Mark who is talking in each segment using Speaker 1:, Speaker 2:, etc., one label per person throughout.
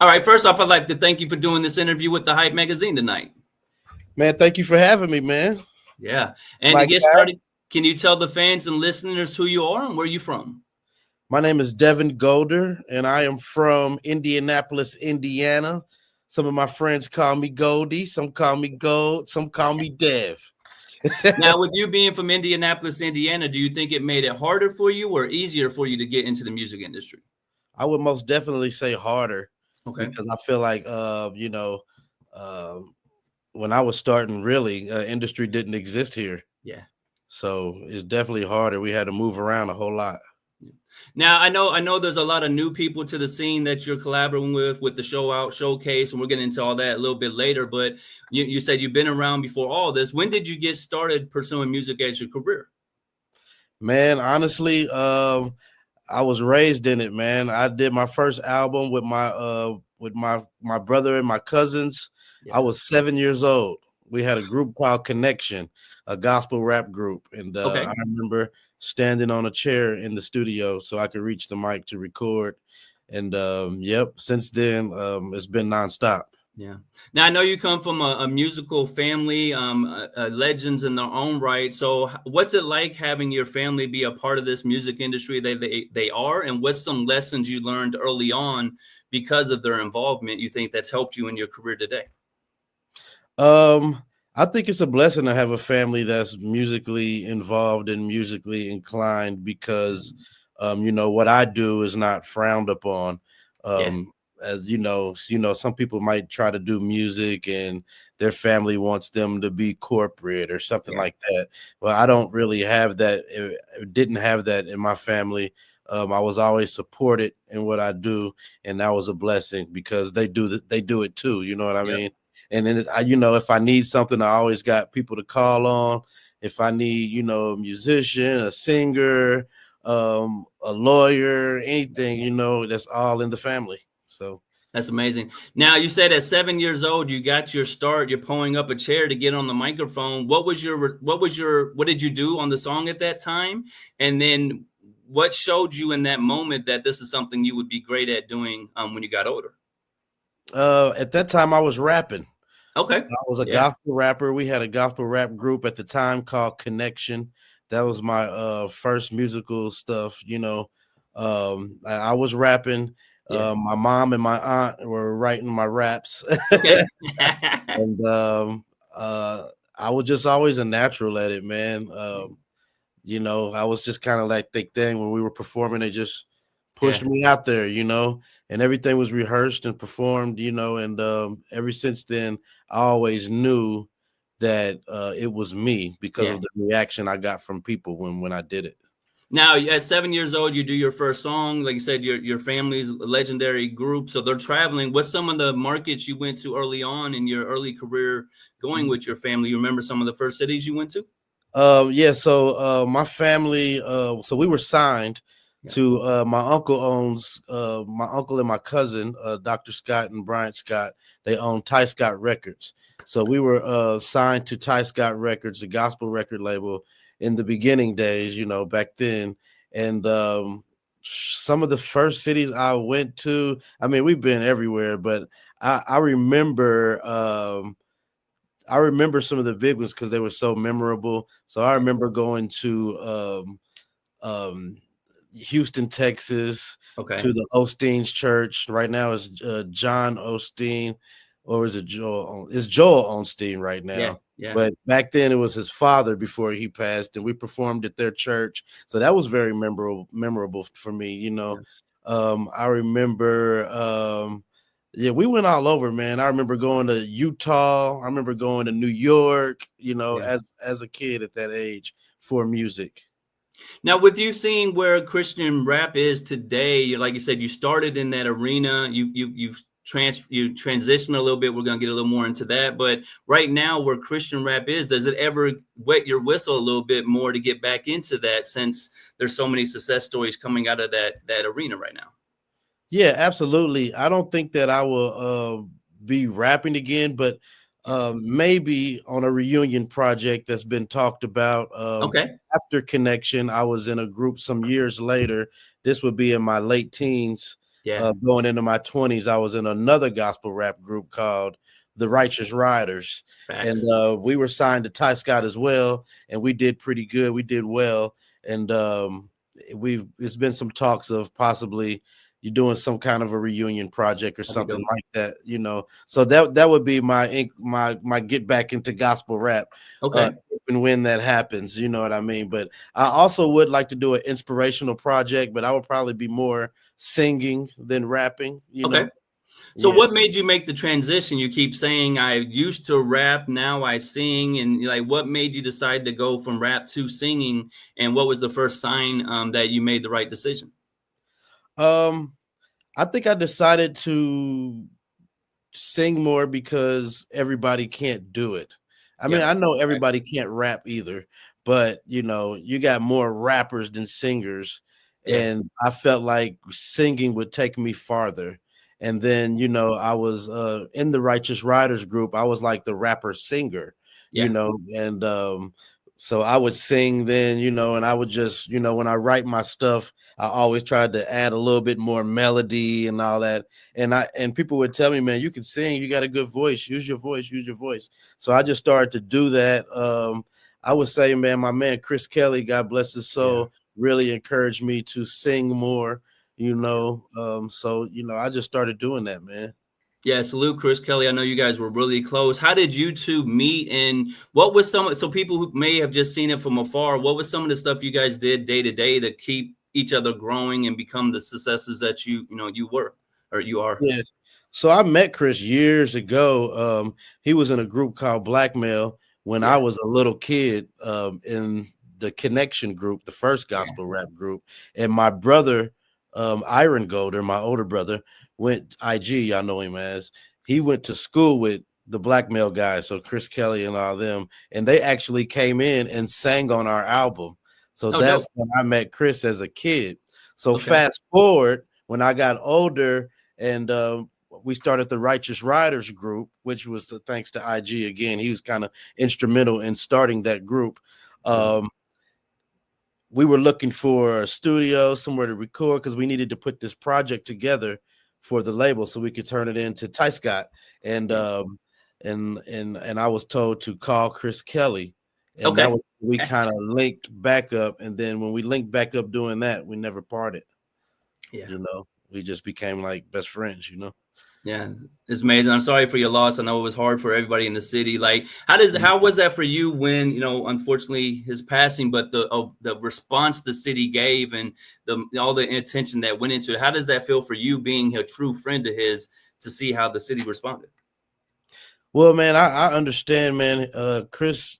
Speaker 1: All right, first off, I'd like to thank you for doing this interview with the Hype Magazine tonight.
Speaker 2: Man, thank you for having me, man.
Speaker 1: Yeah. And to
Speaker 2: Like
Speaker 1: get
Speaker 2: that.
Speaker 1: started, can you tell the fans and listeners who you are and where you're from?
Speaker 2: My name is Devon Golder, and I am from Indianapolis, Indiana. Some of my friends call me Goldie, some call me Gold, some call me Dev.
Speaker 1: Now, with you being from Indianapolis, Indiana, do you think it made it harder for you or easier for you to get into the music industry?
Speaker 2: I would most definitely say harder
Speaker 1: Okay.
Speaker 2: because I feel like, um, when I was starting, really, industry didn't exist here.
Speaker 1: Yeah.
Speaker 2: So it's definitely harder. We had to move around a whole lot.
Speaker 1: Now, I know there's a lot of new people to the scene that you're collaborating with the show out showcase, and we're getting into all that a little bit later. But you said you've been around before all this. When did you get started pursuing music as your career?
Speaker 2: Man, honestly, I was raised in it, man. I did my first album with my brother and my cousins. I
Speaker 1: Yeah.
Speaker 2: was 7 years old. We had a group called Connection, a gospel rap group, and
Speaker 1: Okay.
Speaker 2: I remember standing on a chair in the studio so I could reach the mic to record. And yep, since then it's been nonstop.
Speaker 1: Yeah. Now I know you come from a musical family, legends in their own right. So, what's it like having your family be a part of this music industry? They are, and what's some lessons you learned early on because of their involvement? You think that's helped you in your career today?
Speaker 2: Um, I think it's a blessing to have a family that's musically involved and musically inclined because, what I do is not frowned upon.
Speaker 1: Yeah.
Speaker 2: As some people might try to do music and their family wants them to be corporate or something
Speaker 1: Yeah.
Speaker 2: like that. Well, I don't really have that. Didn't have that in my family. I was always supported in what I do, and that was a blessing because they do it too. You know what I
Speaker 1: Yep.
Speaker 2: mean? And then, if I need something, I always got people to call on. If I need, a musician, a singer, a lawyer, anything, that's all in the family. So,
Speaker 1: That's amazing. Now you said at 7 years old you got your start. You're pulling up a chair to get on the microphone. What did you do on the song at that time? And then what showed you in that moment that this is something you would be great at doing when you got older?
Speaker 2: at that time, I was rapping.
Speaker 1: Okay.
Speaker 2: I was a
Speaker 1: Yeah.
Speaker 2: gospel rapper. We had a gospel rap group at the time called Connection. That was my first musical stuff. I was rapping.
Speaker 1: Yeah.
Speaker 2: My mom and my aunt were writing my raps,
Speaker 1: Okay.
Speaker 2: and I was just always a natural at it, man. I was just kind of like thick thing when we were performing. They just pushed
Speaker 1: Yeah.
Speaker 2: me out there, and everything was rehearsed and performed, and ever since then, I always knew that it was me because
Speaker 1: Yeah.
Speaker 2: of the reaction I got from people when I did it.
Speaker 1: Now, at 7 years old, you do your first song. Like you said, your family's a legendary group, so they're traveling. What's some of the markets you went to early on in your early career going with your family? You remember some of the first cities you went to?
Speaker 2: Yeah, so my family, so we were signed
Speaker 1: Yeah.
Speaker 2: to my uncle and my cousin, Dr. Scott and Bryant Scott. They own Ty Scott Records. So we were signed to Ty Scott Records, a gospel record label in the beginning days, back then. And some of the first cities I went to, I mean, we've been everywhere, but I remember some of the big ones because they were so memorable. So I remember going to um, Houston, Texas,
Speaker 1: Okay.
Speaker 2: to the Osteen's church. Right now is John Osteen, or is it Joel? It's Joel Osteen right
Speaker 1: Yeah.
Speaker 2: now.
Speaker 1: Yeah.
Speaker 2: But back then it was his father before he passed, and we performed at their church. So that was very memorable for me.
Speaker 1: Yeah.
Speaker 2: I remember. Yeah, we went all over, man. I remember going to Utah. I remember going to New York,
Speaker 1: Yeah.
Speaker 2: as a kid at that age for music.
Speaker 1: Now, with you seeing where Christian rap is today, like you said, you started in that arena. You transitioned a little bit. We're gonna get a little more into that, but right now, where Christian rap is, does it ever wet your whistle a little bit more to get back into that? Since there's so many success stories coming out of that arena right now.
Speaker 2: Yeah, absolutely. I don't think that I will be rapping again, but
Speaker 1: Yeah.
Speaker 2: maybe on a reunion project that's been talked about.
Speaker 1: Okay.
Speaker 2: After Connection, I was in a group some years later. This would be in my late teens.
Speaker 1: Yeah.
Speaker 2: Going into my 20s, I was in another gospel rap group called the Righteous Riders, and
Speaker 1: Facts.
Speaker 2: we were signed to Ty Scott as well, and we did pretty good. We did well, and it's been some talks of possibly you doing some kind of a reunion project or
Speaker 1: That'd be
Speaker 2: something
Speaker 1: dope.
Speaker 2: like that, So that would be my get back into gospel rap,
Speaker 1: Okay.
Speaker 2: if and when that happens. You know what I mean? But I also would like to do an inspirational project, but I would probably be more singing than rapping.
Speaker 1: Okay. So
Speaker 2: Yeah.
Speaker 1: what made you make the transition? You keep saying I used to rap, now I sing, and like what made you decide to go from rap to singing? And what was the first sign that you made the right decision?
Speaker 2: Um, I think I decided to sing more because everybody can't do it. I mean,
Speaker 1: Yeah.
Speaker 2: I know
Speaker 1: Facts.
Speaker 2: everybody can't rap either, but you got more rappers than singers,
Speaker 1: Yeah.
Speaker 2: and I felt like singing would take me farther. And then, I was in the Righteous Riders group. I was like the rapper singer,
Speaker 1: Yeah.
Speaker 2: and so I would sing then, and I would just, when I write my stuff, I always tried to add a little bit more melody and all that. And people would tell me, man, you can sing, you got a good voice, use your voice, use your voice. So I just started to do that. I would say, man, my man Chris Kelly, God bless his
Speaker 1: Yeah.
Speaker 2: soul, really encouraged me to sing more. So I just started doing that, man.
Speaker 1: Yeah, salute Chris Kelly. I know you guys were really close. How did you two meet, and what was so people who may have just seen it from afar, what was some of the stuff you guys did day to day to keep each other growing and become the successes that you were or you are?
Speaker 2: Yeah. So I met Chris years ago. He was in a group called Blackmail when I
Speaker 1: Yeah.
Speaker 2: was a little kid, in the Connection group, the first
Speaker 1: Yeah.
Speaker 2: gospel rap group. And my brother, Iron Golder, my older brother, went IG, y'all know him as. He went to school with the Blackmail guys, so Chris Kelly and all them, and they actually came in and sang on our album. So
Speaker 1: Oh, dope.
Speaker 2: that's when I met Chris as a kid. So
Speaker 1: Okay.
Speaker 2: fast forward, when I got older, and we started the Righteous Riders group, which was thanks to IG again. He was kind of instrumental in starting that group.
Speaker 1: Dope.
Speaker 2: We were looking for a studio, somewhere to record, because we needed to put this project together for the label so we could turn it into Ty Scott. And
Speaker 1: Yeah.
Speaker 2: and I was told to call Chris Kelly, and that
Speaker 1: Okay.
Speaker 2: was we kind of linked back up. And then when we linked back up doing that, we never parted.
Speaker 1: Yeah.
Speaker 2: We just became like best friends.
Speaker 1: Yeah, it's amazing. I'm sorry for your loss. I know it was hard for everybody in the city. Like,
Speaker 2: Mhm.
Speaker 1: how was that for you when unfortunately his passing, but the response the city gave and all the attention that went into it. How does that feel for you, being a true friend of his, to see how the city responded?
Speaker 2: Well, man, I understand, man. Chris,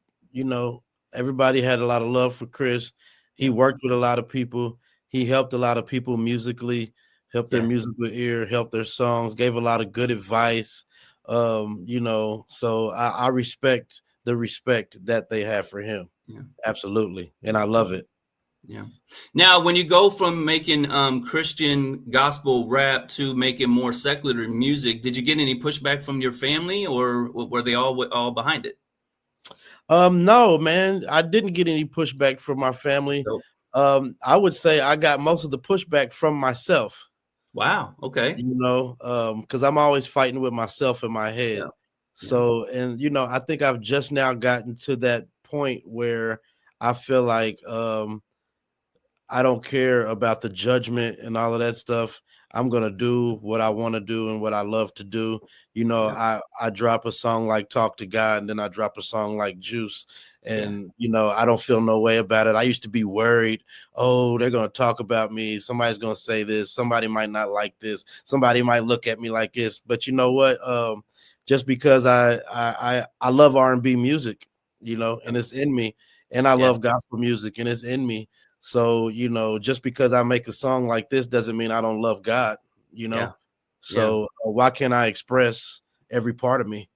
Speaker 2: everybody had a lot of love for Chris. He
Speaker 1: Yeah,
Speaker 2: worked with a lot of people. He helped a lot of people musically, helped their
Speaker 1: yeah,
Speaker 2: musical ear, helped their songs, gave a lot of good advice. So I respect the respect that they have for him.
Speaker 1: yeah.
Speaker 2: Absolutely. And I love it.
Speaker 1: Yeah. Now, when you go from making Christian gospel rap to making more secular music, did you get any pushback from your family, or were they all behind it?
Speaker 2: No, man, I didn't get any pushback from my family.
Speaker 1: Nope.
Speaker 2: I would say I got most of the pushback from myself.
Speaker 1: Wow. Okay.
Speaker 2: Because I'm always fighting with myself in my head.
Speaker 1: Yeah. Yeah.
Speaker 2: So, and I think I've just now gotten to that point where I feel like I don't care about the judgment and all of that stuff. I'm gonna do what I want to do and what I love to do.
Speaker 1: Yeah.
Speaker 2: I drop a song like Talk to God, and then I drop a song like Juice,
Speaker 1: Yeah.
Speaker 2: and I don't feel no way about it. I used to be worried, oh, they're gonna talk about me. Somebody's gonna say this. Somebody might not like this. Somebody might look at me like this. But you know what? Just because I love R&B music, and it's in me, and I
Speaker 1: Yeah.
Speaker 2: love gospel music, and it's in me. So, just because I make a song like this doesn't mean I don't love God, you
Speaker 1: Yeah.
Speaker 2: know?
Speaker 1: Yeah.
Speaker 2: So, why can't I express every part of me,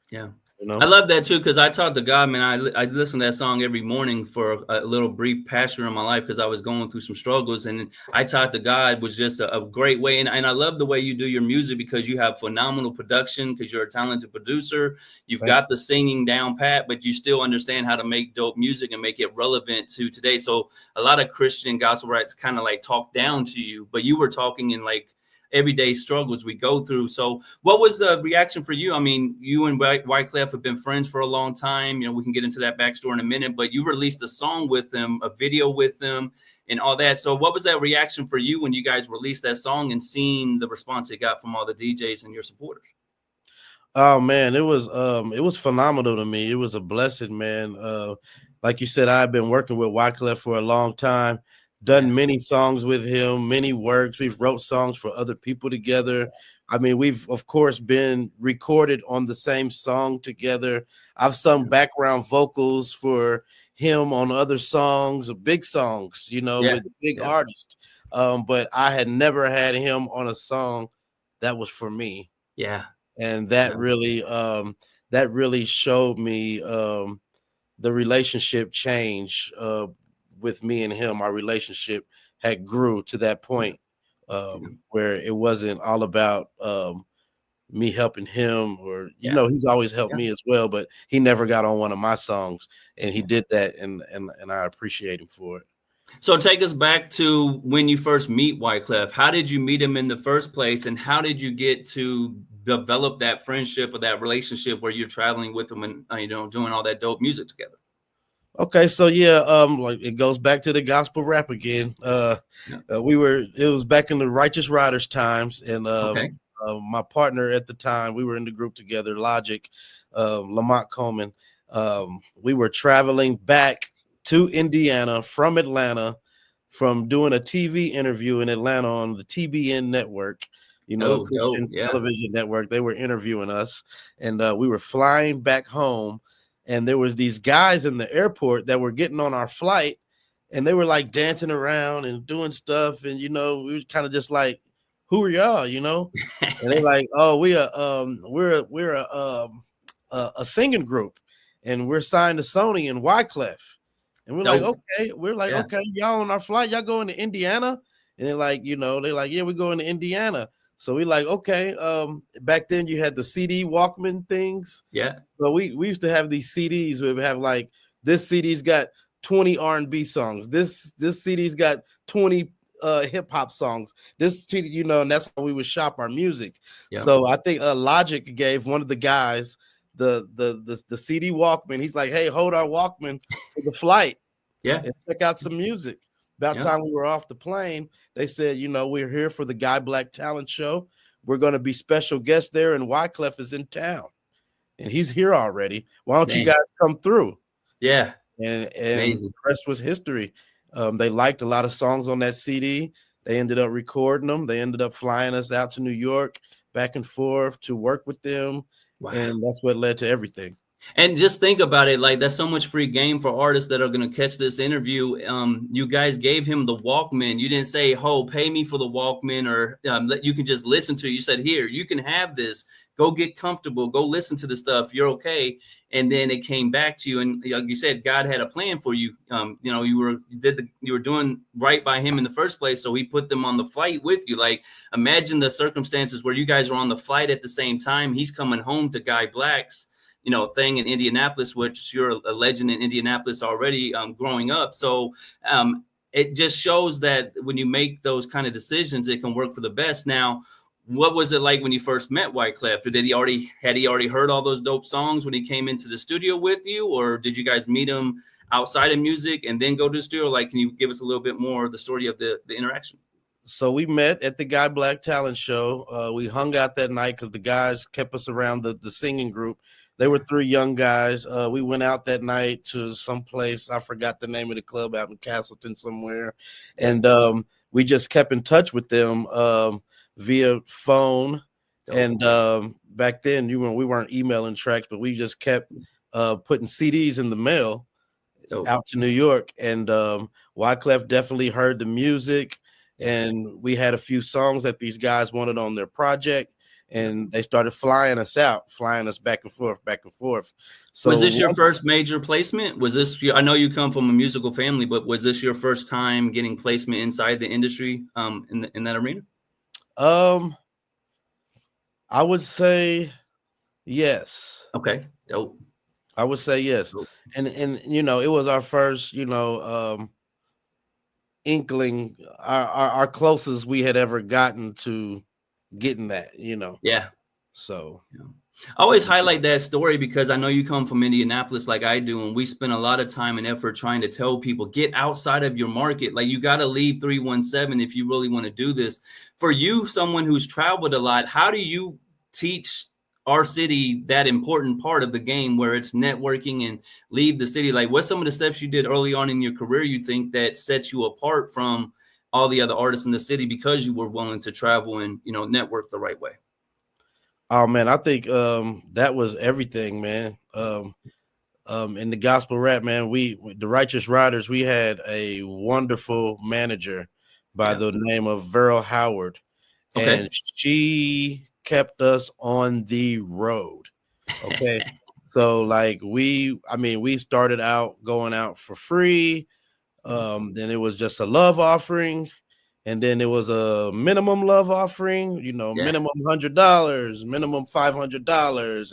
Speaker 1: Yeah.
Speaker 2: you
Speaker 1: I
Speaker 2: know?
Speaker 1: love that too, because I talk to God, man. I listen to that song every morning for a little brief passion in my life because I was going through some struggles, and I talk to God was just a great way. And I love the way you do your music because you have phenomenal production because you're a talented producer. You've
Speaker 2: Thank
Speaker 1: got the singing down pat, but you still understand how to make dope music and make it relevant to today. So a lot of Christian gospel rights kind of like talk down to you, but you were talking in like everyday struggles we go through. So what was the reaction for you? I mean, you and Wyclef have been friends for a long time. You know, we can get into that backstory in a minute, but you released a song with them, a video with them, and all that. So what was that reaction for you when you guys released that song and seeing the response it got from all the DJs and your supporters?
Speaker 2: Oh man, it was phenomenal to me. It was a blessing, man. Like you said, I've been working with Wyclef for a long time,
Speaker 1: Yeah.
Speaker 2: done many songs with him, many works. We've wrote songs for other people together. I mean, we've of course been recorded on the same song together. I've sung background vocals for him on other songs, big songs, you know,
Speaker 1: Yeah.
Speaker 2: with big
Speaker 1: Yeah.
Speaker 2: artists. But I had never had him on a song that was for me.
Speaker 1: Yeah.
Speaker 2: And
Speaker 1: Yeah.
Speaker 2: that really showed me the relationship change with me and him. Our relationship had grew to that point where it wasn't all about me helping him, or
Speaker 1: Yeah.
Speaker 2: he's always helped
Speaker 1: Yeah.
Speaker 2: me as well, but he never got on one of my songs, and he did that, and I appreciate him for it.
Speaker 1: So take us back to when you first meet Wyclef. How did you meet him in the first place, and how did you get to develop that friendship or that relationship where you're traveling with him and doing all that dope music together?
Speaker 2: Okay, so yeah, like it goes back to the gospel rap again.
Speaker 1: Yeah.
Speaker 2: It was back in the Righteous Riders times, and
Speaker 1: Okay.
Speaker 2: my partner at the time, we were in the group together, Logic, Lamont Coleman. We were traveling back to Indiana from Atlanta, from doing a TV interview in Atlanta on the TBN network,
Speaker 1: Oh, dope.
Speaker 2: Christian
Speaker 1: Yeah.
Speaker 2: television network. They were interviewing us, and we were flying back home. And there was these guys in the airport that were getting on our flight, and they were like dancing around and doing stuff. And, we were kind of just like, who are y'all, And they're like, oh, we're a singing group, and we're signed to Sony and Wyclef. And we're like,
Speaker 1: Dope.
Speaker 2: okay. We're like,
Speaker 1: Yeah.
Speaker 2: okay, y'all on our flight, y'all going to Indiana? And they're like, yeah, we're going to Indiana. So we like, okay. Back then you had the CD Walkman things.
Speaker 1: Yeah.
Speaker 2: So we used to have these CDs where we have like, this CD's got 20 R&B songs. This CD's got 20 hip hop songs. And that's how we would shop our music.
Speaker 1: Yeah.
Speaker 2: So I think Logic gave one of the guys the CD Walkman. He's like, hey, hold our Walkman for the flight.
Speaker 1: Yeah.
Speaker 2: And check out some music. About time we were off the plane, they said, we're here for the Guy Black Talent Show. We're going to be special guests there, and Wyclef is in town. And he's here already. Why don't you guys come through?
Speaker 1: Yeah.
Speaker 2: And the rest was history. They liked a lot of songs on that CD. They ended up recording them. They ended up flying us out to New York, back and forth to work with them. Wow. And that's what led to everything.
Speaker 1: And just think about it, like that's so much free game for artists that are going to catch this interview. You guys gave him the Walkman. You didn't say, "Oh, pay me for the Walkman," or you can just listen to it. You said, "Here, you can have this. Go get comfortable. Go listen to the stuff. You're okay." And then it came back to you, and like you said, God had a plan for you. You were doing right by him in the first place, so he put them on the flight with you. Like, imagine the circumstances where you guys are on the flight at the same time. He's coming home to Guy Black's thing in Indianapolis, which you're a legend in Indianapolis already growing up. So it just shows that when you make those kind of decisions, it can work for the best. Now, what was it like when you first met Wyclef? Had he already heard all those dope songs when he came into the studio with you, or did you guys meet him outside of music and then go to the studio? Like, can you give us a little bit more of the story of the interaction?
Speaker 2: So we met at the Guy Black Talent Show. We hung out that night because the guys kept us around the singing group. They were three young guys. We went out that night to some place. I forgot the name of the club out in Castleton somewhere. And we just kept in touch with them via phone. And back then, we weren't emailing tracks, but we just kept putting CDs in the mail out to New York. And Wyclef definitely heard the music. And we had a few songs that these guys wanted on their project. And they started flying us back and forth. So
Speaker 1: was this your first major placement? Was this, I know you come from a musical family, but was this your first time getting placement inside the industry in that arena?
Speaker 2: I would say yes.
Speaker 1: Okay. Dope.
Speaker 2: I would say yes. Dope. And it was our first, inkling, our closest we had ever gotten to getting that, you know.
Speaker 1: Yeah.
Speaker 2: So
Speaker 1: Yeah. I always highlight that story because I know you come from Indianapolis like I do, and we spend a lot of time and effort trying to tell people get outside of your market. Like you got to leave 317 if you really want to do this. For you, someone who's traveled a lot, how do you teach our city that important part of the game where it's networking and leave the city? Like what's some of the steps you did early on in your career you think that sets you apart from all the other artists in the city because you were willing to travel and, you know, network the right way?
Speaker 2: oh man, I think that was everything, man. In the gospel rap, man, the Righteous Riders, we had a wonderful manager by
Speaker 1: Yeah.
Speaker 2: the name of Verl Howard,
Speaker 1: Okay.
Speaker 2: and she kept us on the road. Okay. So like we started out going out for free. Then it was just a love offering. And then it was a minimum love offering, you know,
Speaker 1: Yeah.
Speaker 2: minimum $100, minimum $500,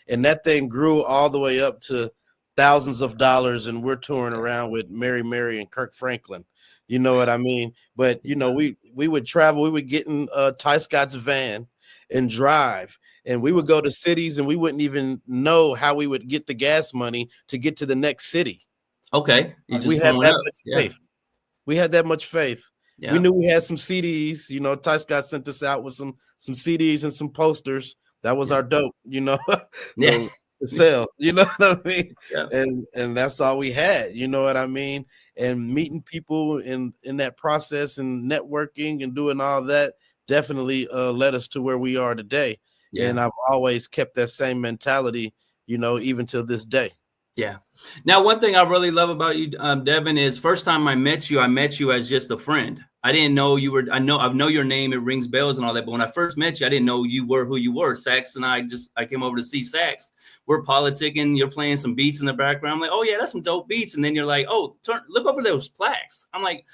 Speaker 2: and that thing grew all the way up to thousands of dollars. And we're touring around with Mary and Kirk Franklin, you know what I mean? But you know, we would travel, we would get in Ty Scott's van and drive, and we would go to cities, and we wouldn't even know how we would get the gas money to get to the next city.
Speaker 1: Okay. You
Speaker 2: Like,
Speaker 1: just
Speaker 2: we had
Speaker 1: blowing
Speaker 2: that
Speaker 1: up.
Speaker 2: much
Speaker 1: Yeah.
Speaker 2: faith. We had that much faith. We
Speaker 1: Yeah.
Speaker 2: knew we had some CDs, you know. Ty Scott sent us out with some CDs and some posters. That was
Speaker 1: Yeah.
Speaker 2: our dope, you know.
Speaker 1: Yeah.
Speaker 2: So to sell, you know what I mean?
Speaker 1: Yeah.
Speaker 2: And that's all we had, you know what I mean? And meeting people in that process and networking and doing all that definitely led us to where we are today.
Speaker 1: Yeah.
Speaker 2: And I've always kept that same mentality, you know, even till this day.
Speaker 1: Yeah. Now, one thing I really love about you, Devon, is first time I met you as just a friend. I didn't know you were. I know your name. It rings bells and all that. But when I first met you, I didn't know you were who you were. Sax and I came over to see Sax. We're politicking. You're playing some beats in the background. I'm like, oh yeah, that's some dope beats. And then you're like, oh, look over those plaques. I'm like,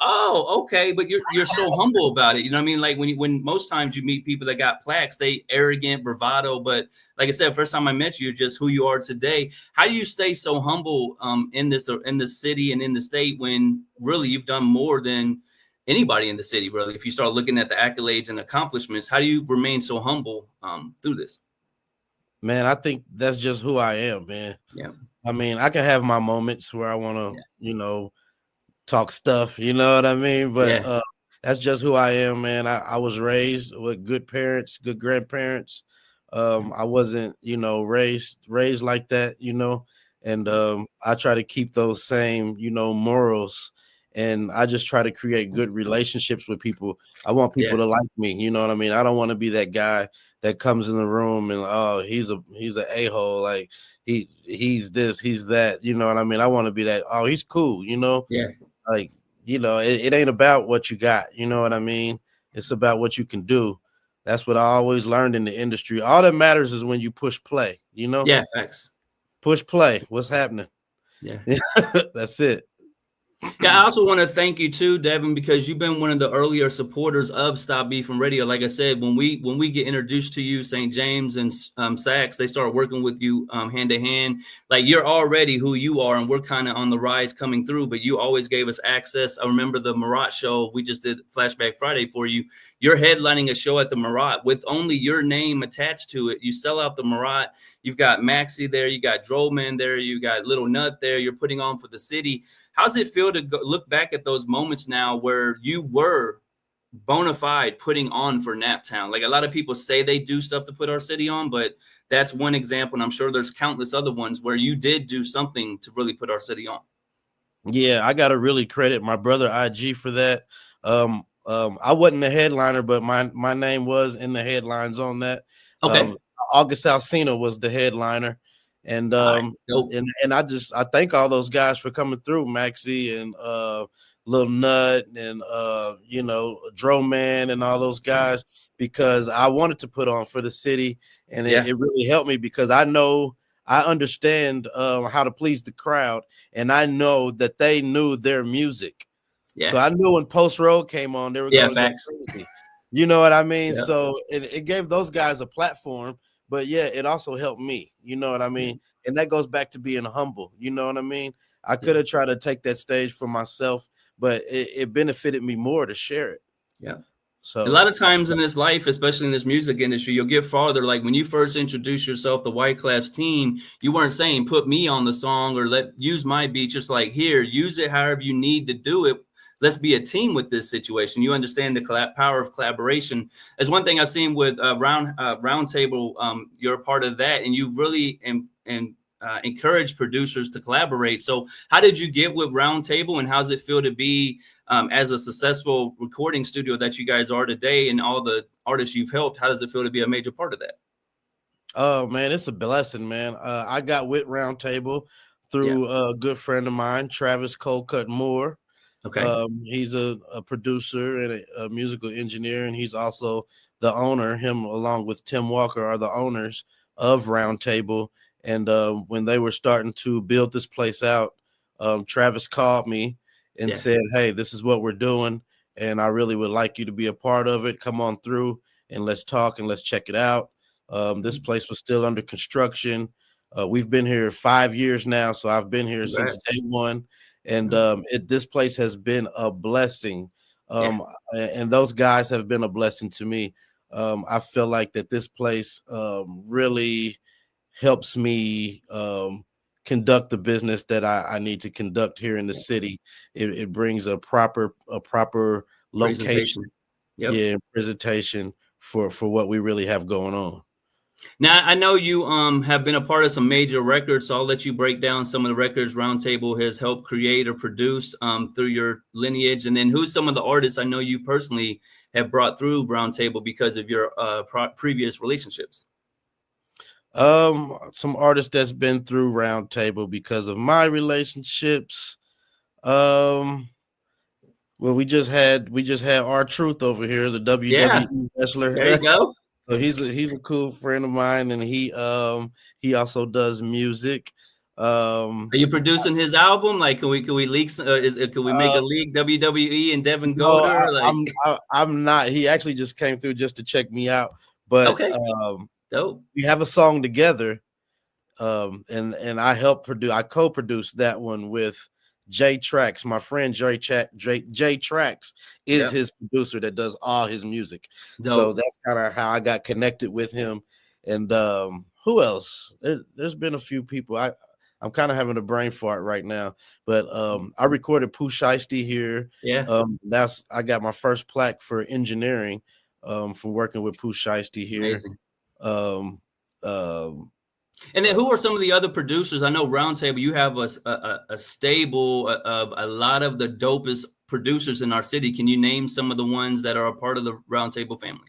Speaker 1: oh, okay. But you're so humble about it. You know what I mean? Like when most times you meet people that got plaques, they arrogant, bravado. But like I said, first time I met you, you're just who you are today. How do you stay so humble in this city and in the state when really you've done more than anybody in the city? Really, if you start looking at the accolades and accomplishments, how do you remain so humble through this?
Speaker 2: Man, I think that's just who I am, man.
Speaker 1: Yeah.
Speaker 2: I mean, I can have my moments where I want to,
Speaker 1: Yeah.
Speaker 2: you know, talk stuff, you know what I mean? But
Speaker 1: Yeah.
Speaker 2: that's just who I am, man. I was raised with good parents, good grandparents. I wasn't, you know, raised like that, you know, and I try to keep those same, you know, morals, and I just try to create good relationships with people. I want people
Speaker 1: Yeah.
Speaker 2: to like me, you know what I mean? I don't want to be that guy that comes in the room and he's an a-hole, like he's this, he's that, you know what I mean? I want to be that, oh, he's cool, you know?
Speaker 1: Yeah.
Speaker 2: Like, you know, it ain't about what you got, you know what I mean? It's about what you can do. That's what I always learned in the industry. All that matters is when you push play, you know?
Speaker 1: Yeah. Facts.
Speaker 2: Push play. What's happening?
Speaker 1: Yeah.
Speaker 2: That's it.
Speaker 1: Yeah, I also want to thank you too, Devon, because you've been one of the earlier supporters of Stop Beefing Radio. Like I said, when we get introduced to you, St. James and Sax, they start working with you hand to hand. Like you're already who you are, and we're kind of on the rise coming through. But you always gave us access. I remember the Marat show we just did Flashback Friday for you. You're headlining a show at the Marat with only your name attached to it. You sell out the Marat. You've got Maxie there. You got Drollman there. You got Little Nut there. You're putting on for the city. How's it feel to look back at those moments now where you were bona fide putting on for Naptown? Like a lot of people say they do stuff to put our city on, but that's one example. And I'm sure there's countless other ones where you did do something to really put our city on.
Speaker 2: Yeah, I got to really credit my brother IG for that. I wasn't the headliner, but my name was in the headlines on that.
Speaker 1: Okay.
Speaker 2: August Alsina was the headliner. And
Speaker 1: Right.
Speaker 2: and I thank all those guys for coming through, Maxie and Lil Nut and you know, Dro Man and all those guys, because I wanted to put on for the city, and it really helped me because I understand how to please the crowd, and I know that they knew their music.
Speaker 1: Yeah.
Speaker 2: So I knew when Post Road came on, they were going to go crazy. You know what I mean?
Speaker 1: Yeah.
Speaker 2: So it gave those guys a platform. But yeah, it also helped me, you know what I mean? And that goes back to being humble, you know what I mean? I could have tried to take that stage for myself, but it benefited me more to share it.
Speaker 1: Yeah. A lot of times in this life, especially in this music industry, you'll get farther. Like when you first introduced yourself, the White Class team, you weren't saying put me on the song or use my beat. Just like here, use it however you need to do it. Let's be a team with this situation. You understand the power of collaboration. As one thing I've seen with Roundtable, you're a part of that, and you really encourage producers to collaborate. So how did you get with Roundtable, and how does it feel to be as a successful recording studio that you guys are today, and all the artists you've helped? How does it feel to be a major part of that?
Speaker 2: Oh man, it's a blessing, man. I got with Roundtable through a good friend of mine, Travis Colcutt Moore.
Speaker 1: Okay.
Speaker 2: He's a producer and a musical engineer, and he's also the owner. Him along with Tim Walker are the owners of Roundtable. And when they were starting to build this place out, Travis called me and said, "Hey, this is what we're doing, and I really would like you to be a part of it. Come on through and let's talk and let's check it out." This place was still under construction. We've been here 5 years now, so I've been here since day one. And this place has been a blessing. And those guys have been a blessing to me. I feel like that this place really helps me conduct the business that I need to conduct here in the city. It brings a proper location, presentation for what we really have going on.
Speaker 1: Now, I know you have been a part of some major records, so I'll let you break down some of the records Roundtable has helped create or produce through your lineage. And then who's some of the artists I know you personally have brought through Roundtable because of your previous relationships?
Speaker 2: Some artists that's been through Roundtable because of my relationships. Well, we just had R-Truth over here, the WWE wrestler.
Speaker 1: There you go.
Speaker 2: So he's a cool friend of mine, and he also does music.
Speaker 1: Are you producing his album? Like, can we leak? Can we make a leak? WWE and Devon Golder?
Speaker 2: I'm not. He actually just came through just to check me out. But
Speaker 1: dope.
Speaker 2: We have a song together, and I co-produced that one with J Trax. My friend J Trax is his producer that does all his music. Dope. So that's kind of how I got connected with him. And who else? There's been a few people. I'm kind of having a brain fart right now, but I recorded Pooh Shiesty here. I got my first plaque for engineering from working with Pooh Shiesty here.
Speaker 1: Amazing. And then who are some of the other producers? I know Roundtable, you have a stable of a lot of the dopest producers in our city. Can you name some of the ones that are a part of the Roundtable family?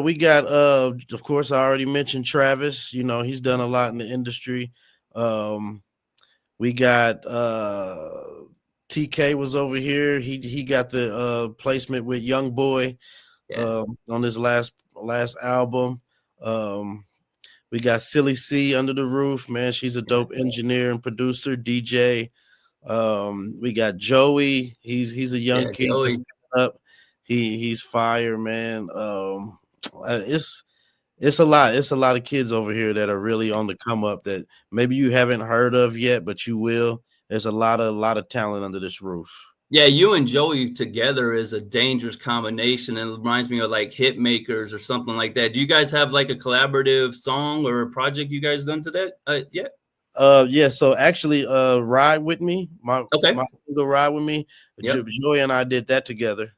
Speaker 2: We got of course I already mentioned Travis. You know, he's done a lot in the industry. We got TK was over here. He got the placement with Young Boy on his last album. We got Silly C under the roof, man. She's a dope engineer and producer, DJ. We got Joey. He's a young kid that's coming up. He's fire, man. It's a lot. It's a lot of kids over here that are really on the come up that maybe you haven't heard of yet, but you will. There's a lot of talent under this roof.
Speaker 1: Yeah, you and Joey together is a dangerous combination, and it reminds me of like Hit Makers or something like that. Do you guys have like a collaborative song or a project you guys done to that yet?
Speaker 2: So actually Ride With Me, my single Ride With Me. Joey and I did that together.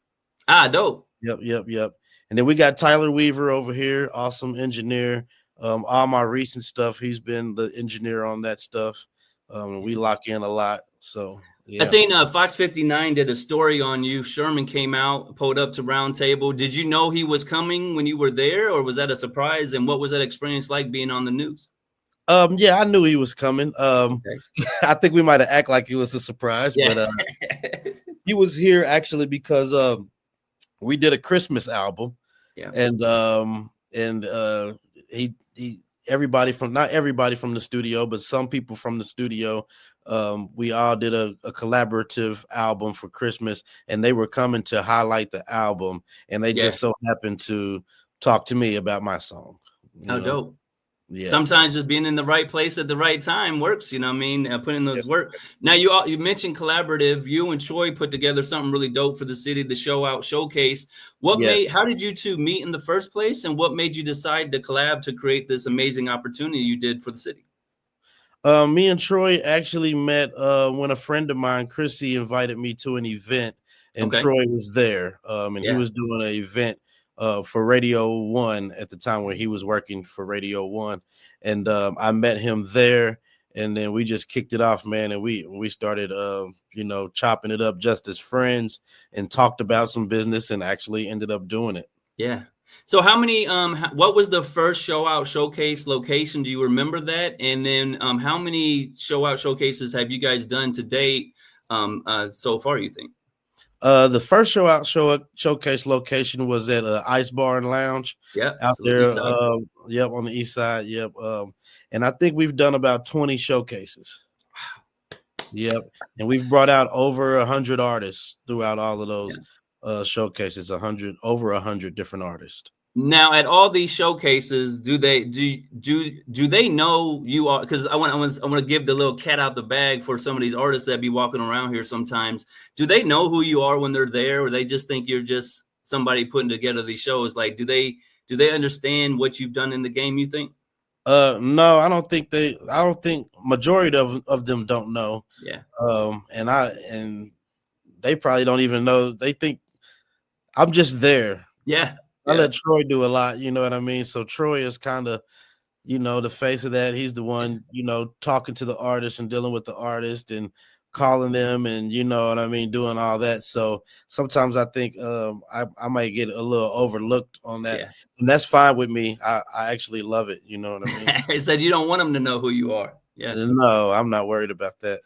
Speaker 1: Dope.
Speaker 2: Yep. And then we got Tyler Weaver over here, awesome engineer. All my recent stuff, he's been the engineer on that stuff. We lock in a lot. So yeah.
Speaker 1: I seen Fox 59 did a story on you. Sherman came out, pulled up to Roundtable. Did you know he was coming when you were there, or was that a surprise? And what was that experience like being on the news?
Speaker 2: I knew he was coming. I think we might have acted like it was a surprise, but he was here actually because we did a Christmas album, and not everybody from the studio, but some people from the studio. We all did a collaborative album for Christmas, and they were coming to highlight the album, and they just so happened to talk to me about my song.
Speaker 1: Dope.
Speaker 2: Yeah.
Speaker 1: Sometimes just being in the right place at the right time works, you know what I mean? Putting those
Speaker 2: Yes.
Speaker 1: work. Now you mentioned collaborative. You and Troy put together something really dope for the city, the Show Out Showcase.
Speaker 2: Yes.
Speaker 1: How did you two meet in the first place, and what made you decide to collab to create this amazing opportunity you did for the city?
Speaker 2: Me and Troy actually met when a friend of mine, Chrissy, invited me to an event, and
Speaker 1: Okay.
Speaker 2: Troy was there. And he
Speaker 1: Yeah.
Speaker 2: was doing an event for Radio One at the time where he was working for Radio One, and I met him there, and then we just kicked it off, man, and we started, chopping it up just as friends, and talked about some business, and actually ended up doing it.
Speaker 1: Yeah. So how many what was the first Show Out Showcase location? Do you remember that? And then how many Show Out Showcases have you guys done to date so far, you think?
Speaker 2: The first showcase location was at Ice Bar and Lounge
Speaker 1: Yeah,
Speaker 2: out
Speaker 1: so the
Speaker 2: there.
Speaker 1: east side.
Speaker 2: Yep, on the east side. Yep. And I think we've done about 20 showcases. Yep. And we've brought out over 100 artists throughout all of those showcases. Over 100 different artists.
Speaker 1: Now, at all these showcases, do they know you are? Because I want to give the little cat out the bag for some of these artists that be walking around here sometimes. Do they know who you are when they're there, or they just think you're just somebody putting together these shows? Like, do they understand what you've done in the game, you think?
Speaker 2: No, I don't think majority of them don't know.
Speaker 1: Yeah.
Speaker 2: And they probably don't even know. They think I'm just there.
Speaker 1: Yeah.
Speaker 2: I let Troy do a lot, you know what I mean? So Troy is kind of, the face of that. He's the one, talking to the artist and dealing with the artist and calling them and, you know what I mean, doing all that. So sometimes I think I might get a little overlooked on that.
Speaker 1: Yeah.
Speaker 2: And that's fine with me. I actually love it. You know what I mean?
Speaker 1: It said you don't want them to know who you are. Yeah.
Speaker 2: No, I'm not worried about that.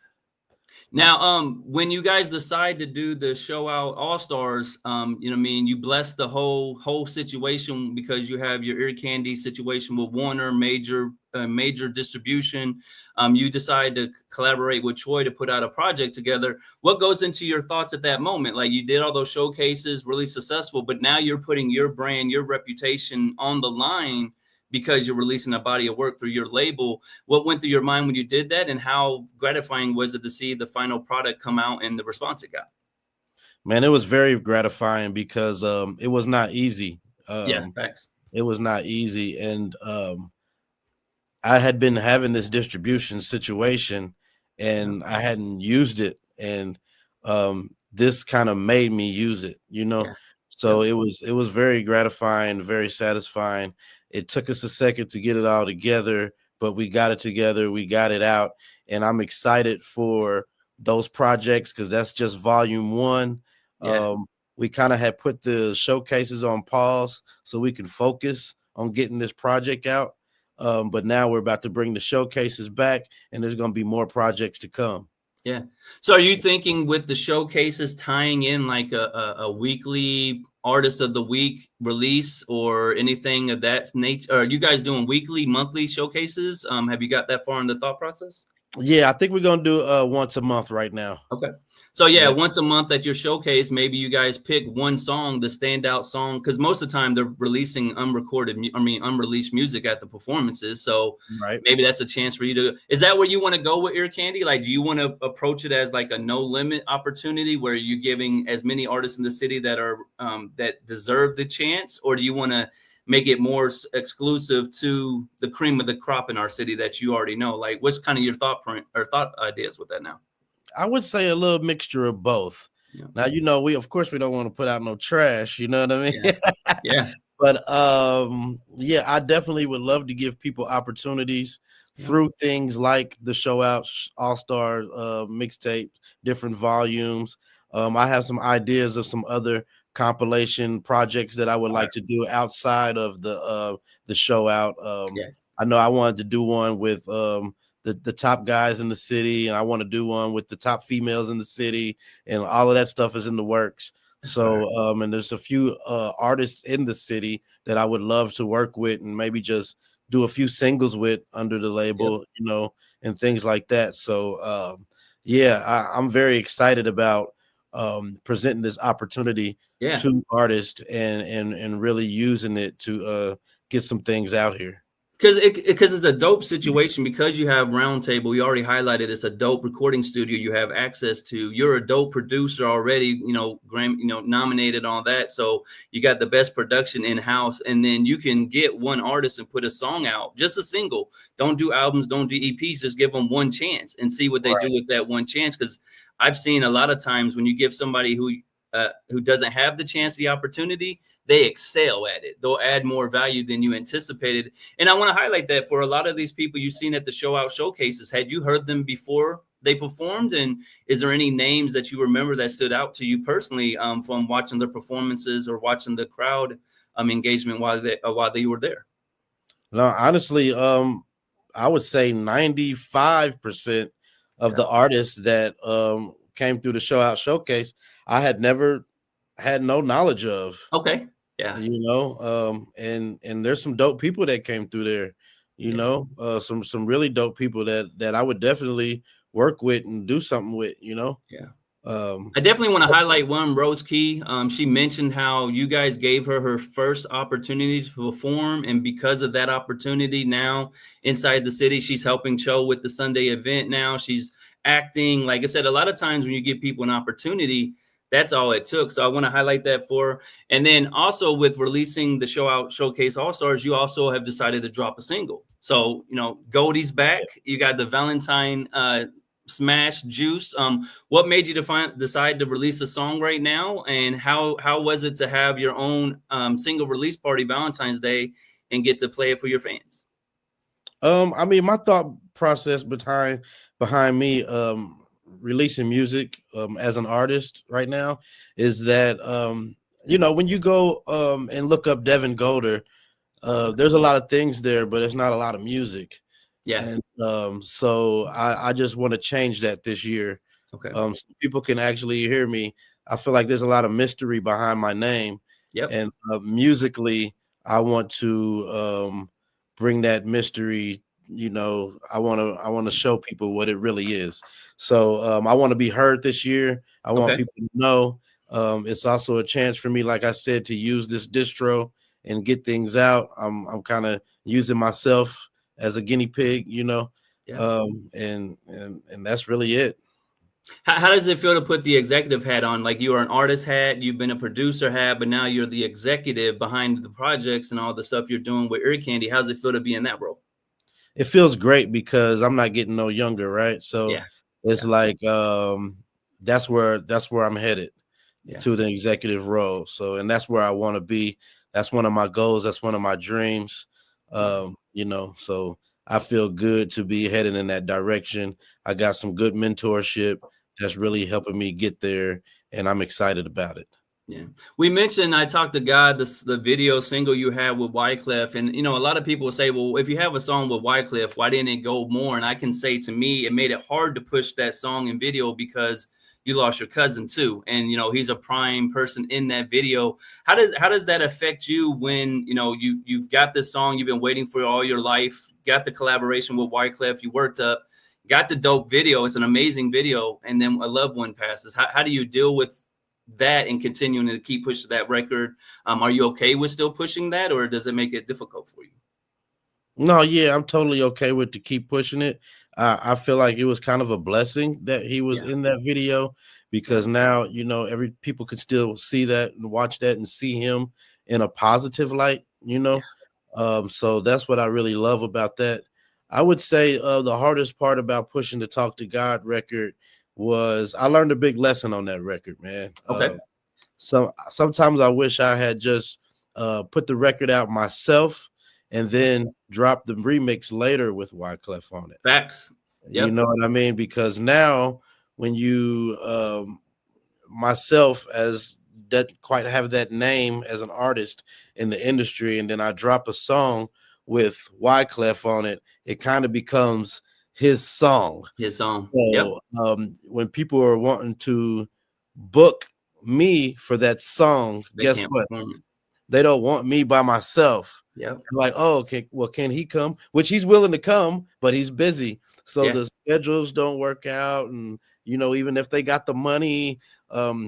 Speaker 1: Now, when you guys decide to do the Show Out All Stars, you know what I mean, you bless the whole situation because you have your ear candy situation with Warner, major distribution. You decide to collaborate with Troy to put out a project together. What goes into your thoughts at that moment? Like, you did all those showcases, really successful, but now you're putting your brand, your reputation on the line because you're releasing a body of work through your label. What went through your mind when you did that, and how gratifying was it to see the final product come out and the response it got?
Speaker 2: Man, it was very gratifying because it was not easy.
Speaker 1: Yeah, facts.
Speaker 2: It was not easy. And I had been having this distribution situation and I hadn't used it. And this kind of made me use it,
Speaker 1: Yeah.
Speaker 2: So it was very gratifying, very satisfying. It took us a second to get it all together, but we got it together, we got it out, and I'm excited for those projects because that's just volume one.
Speaker 1: Yeah.
Speaker 2: We kind of had put the showcases on pause so we can focus on getting this project out. But now we're about to bring the showcases back, and there's going to be more projects to come.
Speaker 1: Yeah. So are you thinking with the showcases tying in like a weekly artist of the week release or anything of that nature? Are you guys doing weekly, monthly showcases? Have you got that far in the thought process?
Speaker 2: Yeah, I think we're going to do once a month right now.
Speaker 1: Okay. So yeah, once a month at your showcase, maybe you guys pick one song, the standout song, because most of the time they're releasing unreleased music at the performances. So maybe that's a chance for you to. Is that where you want to go with Ear Candy? Like, do you want to approach it as like a no limit opportunity where you're giving as many artists in the city that are that deserve the chance, or do you want to make it more exclusive to the cream of the crop in our city that you already know? Like, what's kind of your thought ideas with that now?
Speaker 2: I would say a little mixture of both. Yeah. Now, we don't want to put out no trash, you know what I mean?
Speaker 1: Yeah.
Speaker 2: But I definitely would love to give people opportunities through things like the Show Out All-Star mixtape, different volumes. I have some ideas of some other compilation projects that I would like to do outside of the Show Out. I know I wanted to do one with the top guys in the city, and I want to do one with the top females in the city, and all of that stuff is in the works. So and there's a few artists in the city that I would love to work with and maybe just do a few singles with under the label, and things like that. So I'm very excited about presenting this opportunity to artists and really using it to get some things out here.
Speaker 1: Because it's a dope situation, because you have Roundtable. You already highlighted it's a dope recording studio you have access to. You're a dope producer already, Grammy, nominated on that. So you got the best production in house, and then you can get one artist and put a song out, just a single. Don't do albums, don't do EPs. Just give them one chance and see what they do with that one chance. Because I've seen a lot of times when you give somebody who doesn't have the chance, the opportunity, they excel at it. They'll add more value than you anticipated. And I want to highlight that for a lot of these people you've seen at the show out showcases, had you heard them before they performed? And is there any names that you remember that stood out to you personally from watching their performances or watching the crowd engagement while they were there?
Speaker 2: No, honestly, I would say 95% of the artists that came through the show out showcase, I had never had no knowledge of.
Speaker 1: Okay. Yeah.
Speaker 2: And there's some dope people that came through there, some really dope people that I would definitely work with and do something with.
Speaker 1: Yeah. I definitely want to highlight one, Rose Key. She mentioned how you guys gave her first opportunity to perform, and because of that opportunity, now inside the city, she's helping Cho with the Sunday event. Now she's acting. Like I said, a lot of times when you give people an opportunity, that's all it took. So I want to highlight that for her. And then also with releasing the show out showcase All Stars, you also have decided to drop a single. So Goldie's back. You got the Valentine smash juice. What made you decide to release a song right now, and how was it to have your own single release party Valentine's Day and get to play it for your fans?
Speaker 2: I mean, my thought process behind me releasing music as an artist right now is that when you go and look up Devon Golder, there's a lot of things there, but it's not a lot of music.
Speaker 1: Yeah.
Speaker 2: And so I just want to change that this year.
Speaker 1: Okay.
Speaker 2: So people can actually hear me. I feel like there's a lot of mystery behind my name.
Speaker 1: Yep.
Speaker 2: And musically, I want to bring that mystery. I want to show people what it really is. So I want to be heard this year. I want people to know. It's also a chance for me, like I said, to use this distro and get things out. I'm kind of using myself as a guinea pig, and that's really it.
Speaker 1: How does it feel to put the executive hat on? Like, you are an artist hat, you've been a producer hat, but now you're the executive behind the projects and all the stuff you're doing with Ear Candy. How does it feel to be in that role?
Speaker 2: It feels great because I'm not getting no younger, right? So it's like that's where I'm headed to the executive role. So, and that's where I want to be. That's one of my goals. That's one of my dreams. So I feel good to be headed in that direction. I got some good mentorship that's really helping me get there, and I'm excited about it.
Speaker 1: Yeah. We mentioned, I talked to God, the video single you had with Wyclef. And, a lot of people say, well, if you have a song with Wyclef, why didn't it go more? And I can say, to me, it made it hard to push that song and video because you lost your cousin too. And, he's a prime person in that video. How does that affect you when, you've got this song you've been waiting for all your life, got the collaboration with Wyclef, you worked up, got the dope video. It's an amazing video. And then a loved one passes. How do you deal with that and continuing to keep pushing that record? Are you okay with still pushing that, or does it make it difficult for you?
Speaker 2: No, yeah, I'm totally okay with to keep pushing it. I feel like it was kind of a blessing that he was in that video, because now, every people could still see that and watch that and see him in a positive light, so that's what I really love about that. I would say the hardest part about pushing the Talk to God record was I learned a big lesson on that record, man. Sometimes I wish I had just put the record out myself and then drop the remix later with Wyclef on it.
Speaker 1: Facts. Yep.
Speaker 2: You know what I mean? Because now when you myself as that quite have that name as an artist in the industry, and then I drop a song with Wyclef on it, it kind of becomes his song. So, when people are wanting to book me for that song, guess what? They don't want me by myself. Like, oh, okay, well, can he come? Which he's willing to come, but he's busy. So the schedules don't work out. And, even if they got the money,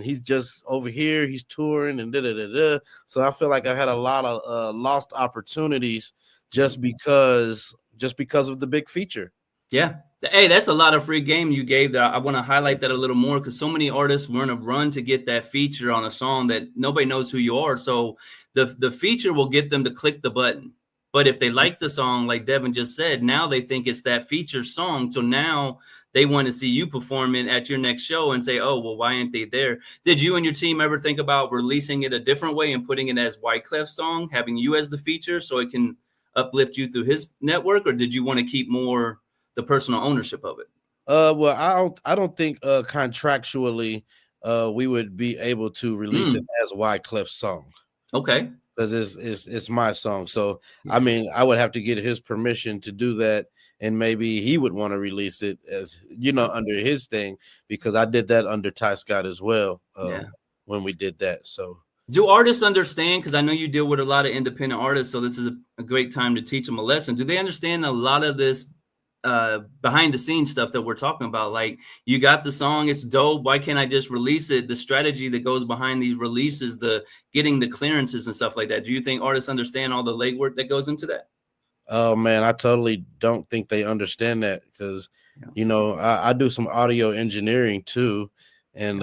Speaker 2: he's just over here, he's touring and da-da-da-da. So I feel like I had a lot of lost opportunities just because of the big feature.
Speaker 1: Yeah. Hey, that's a lot of free game you gave there. I want to highlight that a little more because so many artists were in a run to get that feature on a song that nobody knows who you are. So the feature will get them to click the button. But if they like the song, like Devon just said, now they think it's that feature song. So now they want to see you perform it at your next show and say, oh, well, why aren't they there? Did you and your team ever think about releasing it a different way and putting it as Wyclef's song, having you as the feature so it can uplift you through his network? Or did you want to keep more the personal ownership of it?
Speaker 2: Well, I don't think contractually we would be able to release it as Wyclef's song.
Speaker 1: Okay.
Speaker 2: Because it's my song. So
Speaker 1: Yeah.
Speaker 2: I mean, I would have to get his permission to do that, and maybe he would want to release it as under his thing, because I did that under Ty Scott as well. When we did that. So
Speaker 1: do artists understand? Because I know you deal with a lot of independent artists, so this is a great time to teach them a lesson. Do they understand a lot of this behind the scenes stuff that we're talking about? Like, you got the song, it's dope, why can't I just release it? The strategy that goes behind these releases, the getting the clearances and stuff like that. Do you think artists understand all the legwork that goes into that?
Speaker 2: Oh man, I totally don't think they understand that, because I do some audio engineering too, and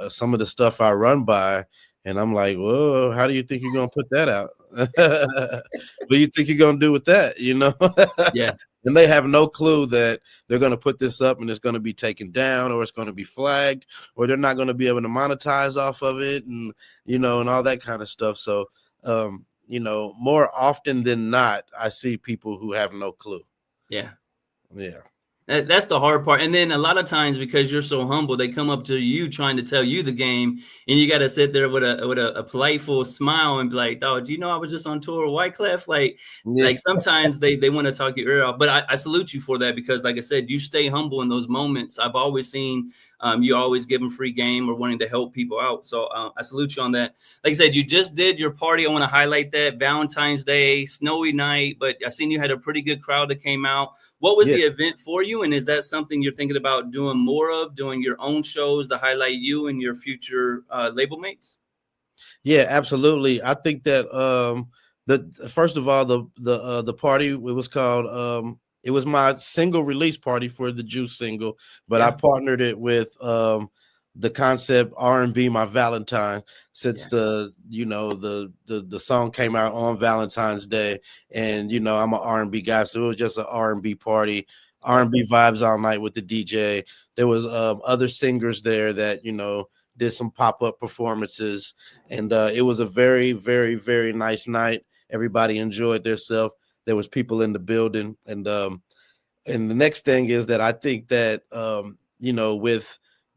Speaker 2: some of the stuff I run by, and I'm like, whoa, how do you think you're gonna put that out? What do you think you're gonna do with that?
Speaker 1: Yeah.
Speaker 2: And they have no clue that they're gonna put this up and it's gonna be taken down, or it's gonna be flagged, or they're not gonna be able to monetize off of it, and and all that kind of stuff. So more often than not, I see people who have no clue.
Speaker 1: Yeah.
Speaker 2: Yeah.
Speaker 1: That's the hard part. And then a lot of times, because you're so humble, they come up to you trying to tell you the game, and you got to sit there with a politeful smile and be like, "Oh, do you know I was just on tour with Wyclef?" Like sometimes they want to talk your ear off. But I salute you for that, because, like I said, you stay humble in those moments. I've always seen you always give them free game or wanting to help people out. So I salute you on that. Like I said, you just did your party. I want to highlight that. Valentine's Day, snowy night, but I seen you had a pretty good crowd that came out. What was the event for you? And is that something you're thinking about doing more of, doing your own shows to highlight you and your future label mates?
Speaker 2: Yeah, absolutely. I think that first of all, the party, it was called it was my single release party for the Juice single, but I partnered it with the concept R&B My Valentine, since the song came out on Valentine's Day, and I'm an R&B guy, so it was just an R&B party, R&B vibes all night with the DJ. There was other singers there that did some pop-up performances, and it was a very, very, very nice night. Everybody enjoyed themselves. There was people in the building, and the next thing is that I think that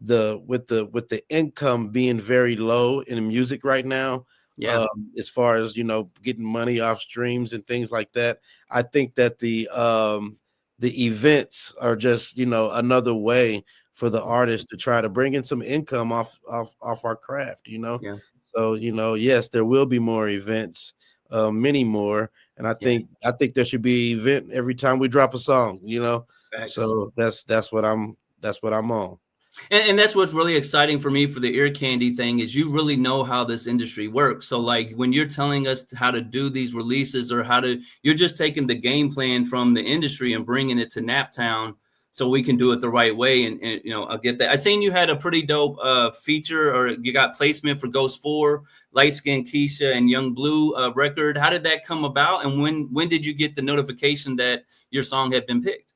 Speaker 2: with the income being very low in music right now, as far as getting money off streams and things like that, I think that the events are just another way for the artists to try to bring in some income off our craft. So yes, there will be more events, many more, and I think there should be an event every time we drop a song. So that's what I'm on.
Speaker 1: And that's what's really exciting for me for the ear candy thing, is you really know how this industry works. So like when you're telling us how to do these releases, or you're just taking the game plan from the industry and bringing it to Naptown so we can do it the right way. And I'll get that. I'd seen you had a pretty dope feature, or you got placement for Ghost 4, Light Skin Keisha, and Young Blue record. How did that come about? And when did you get the notification that your song had been picked?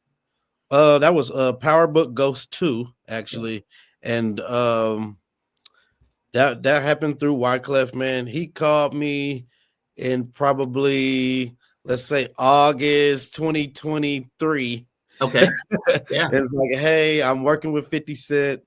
Speaker 2: That was Power Book Ghost 2, actually. And that happened through Wyclef, man. He called me in probably, let's say, August 2023.
Speaker 1: Okay. Yeah.
Speaker 2: It's like, hey, I'm working with 50 Cent.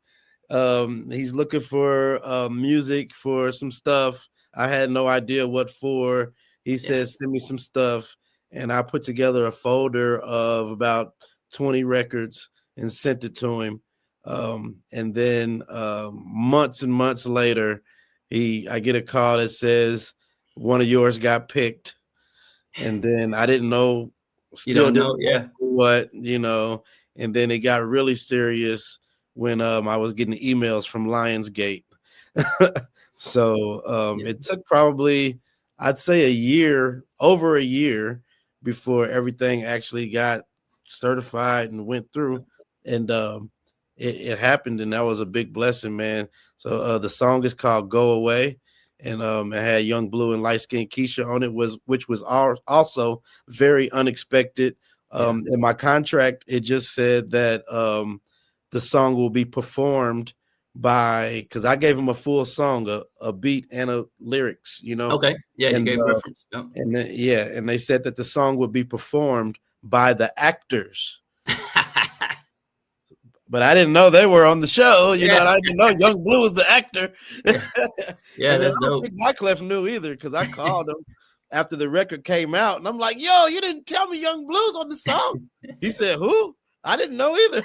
Speaker 2: He's looking for music for some stuff. I had no idea what for. He said, send me some stuff. And I put together a folder of about 20 records and sent it to him. And then months and months later, I get a call that says one of yours got picked. And then I didn't know, still didn't know what, and then it got really serious when I was getting emails from Lionsgate. So it took probably, I'd say over a year before everything actually got certified and went through. And it happened, and that was a big blessing, man. So the song is called "Go Away," and it had Young Blue and Light Skin Keisha on it, which was also very unexpected. In my contract, it just said that the song will be performed by, because I gave him a full song, a beat and a lyrics,
Speaker 1: Okay. Yeah, you
Speaker 2: and
Speaker 1: gave reference. Yep.
Speaker 2: and then, and they said that the song would be performed by the actors. But I didn't know they were on the show, you know. And I didn't know Young Blue was the actor.
Speaker 1: Yeah,
Speaker 2: and
Speaker 1: that's
Speaker 2: I don't
Speaker 1: dope.
Speaker 2: think Wyclef knew either, because I called him after the record came out, and I'm like, "Yo, you didn't tell me Young Blue's on the song." He said, "Who?" I didn't know either.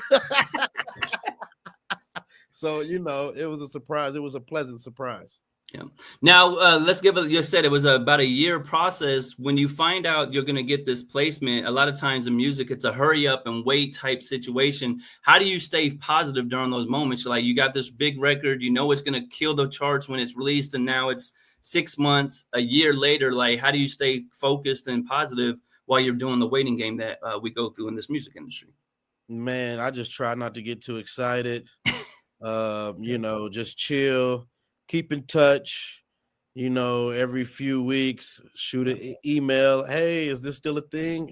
Speaker 2: So it was a surprise. It was a pleasant surprise.
Speaker 1: Yeah. Now, let's give you said it was about a year process. When you find out you're going to get this placement, a lot of times in music, it's a hurry up and wait type situation. How do you stay positive during those moments? Like, you got this big record, it's going to kill the charts when it's released, and now it's 6 months, a year later. Like, how do you stay focused and positive while you're doing the waiting game that we go through in this music industry?
Speaker 2: Man, I just try not to get too excited. Just chill, keep in touch, every few weeks, shoot an email. Hey, is this still a thing?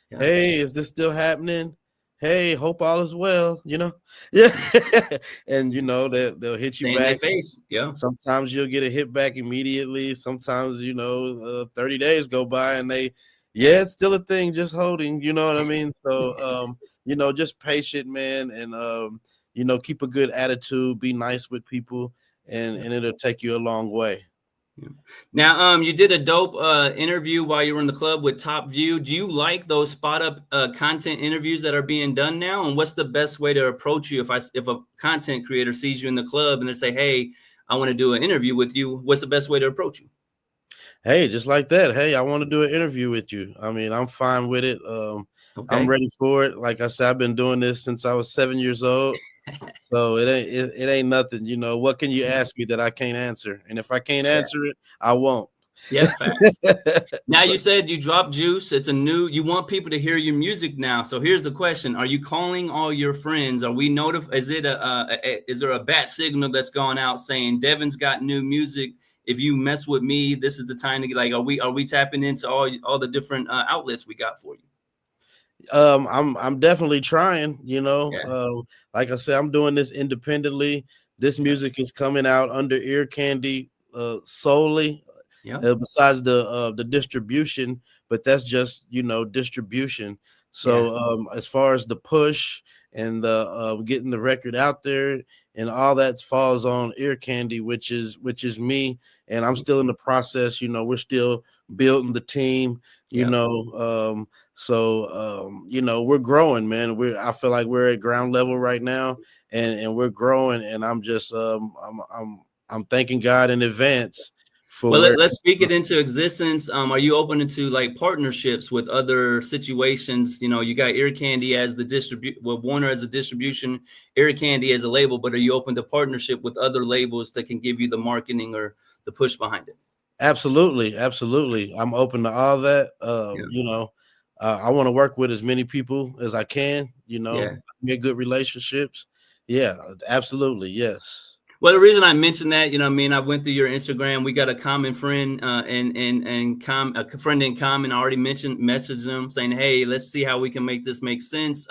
Speaker 2: Hey, is this still happening? Hey, hope all is well, Yeah. And they'll hit you
Speaker 1: Stay in
Speaker 2: back.
Speaker 1: their face. Yeah.
Speaker 2: Sometimes you'll get a hit back immediately. Sometimes, 30 days go by and it's still a thing, just holding, you know what I mean? So just patient, man, and keep a good attitude, be nice with people, and it'll take you a long way.
Speaker 1: Yeah. Now, you did a dope interview while you were in the club with Top View. Do you like those spot up content interviews that are being done now? And what's the best way to approach you if a content creator sees you in the club and they say, "Hey, I want to do an interview with you"? What's the best way to approach you?
Speaker 2: Hey, just like that. Hey, I want to do an interview with you. I mean, I'm fine with it. I'm ready for it. Like I said, I've been doing this since I was 7 years old. So it ain't nothing. What can you ask me that I can't answer? And if I can't answer it, I won't.
Speaker 1: Yeah. Now, you said you dropped Juice. It's you want people to hear your music now. So here's the question: are you calling all your friends? Are we notified? Is there a bat signal that's gone out saying Devon's got new music? If you mess with me, this is the time to get. Like, are we tapping into all the different outlets we got for you?
Speaker 2: I'm definitely trying, like I said, I'm doing this independently. This music is coming out under Ear Candy solely. Besides the distribution, but that's just distribution. So as far as the push and the getting the record out there and all that falls on Ear Candy, which is me, and I'm still in the process. We're still building the team. We're growing, man. I feel like we're at ground level right now, and we're growing, and I'm just I'm thanking God in advance.
Speaker 1: Well, let's speak it into existence. Are you open to like partnerships with other situations? You got Ear Candy as the Warner as a distribution, Ear Candy as a label, but are you open to partnership with other labels that can give you the marketing or the push behind it?
Speaker 2: Absolutely. I'm open to all that. I want to work with as many people as I can, get good relationships. Yeah, absolutely. Yes.
Speaker 1: Well, the reason I mentioned that, I went through your Instagram. We got a common friend a friend in common. I already messaged them saying, "Hey, let's see how we can make this make sense."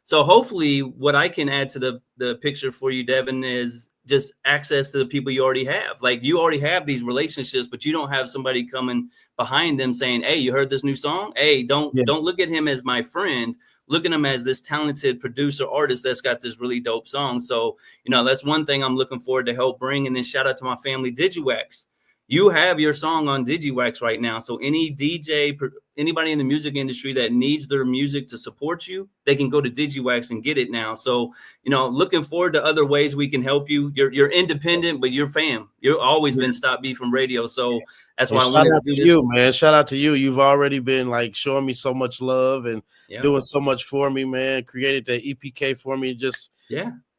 Speaker 1: So hopefully what I can add to the picture for you, Devon, is just access to the people you already have. Like, you already have these relationships, but you don't have somebody coming behind them saying, "Hey, you heard this new song? Hey, don't look at him as my friend. Look at him as this talented producer artist that's got this really dope song." So, that's one thing I'm looking forward to help bring. And then shout out to my family, DigiWax. You have your song on DigiWax right now. So any DJ, anybody in the music industry that needs their music to support you, they can go to DigiWax and get it now. So, looking forward to other ways we can help you. You're independent, but you're fam. You've always been Stop Beef from radio. So that's why I wanted to do this.
Speaker 2: You, man. Shout out to you. You've already been like showing me so much love and doing so much for me, man. Created the EPK for me.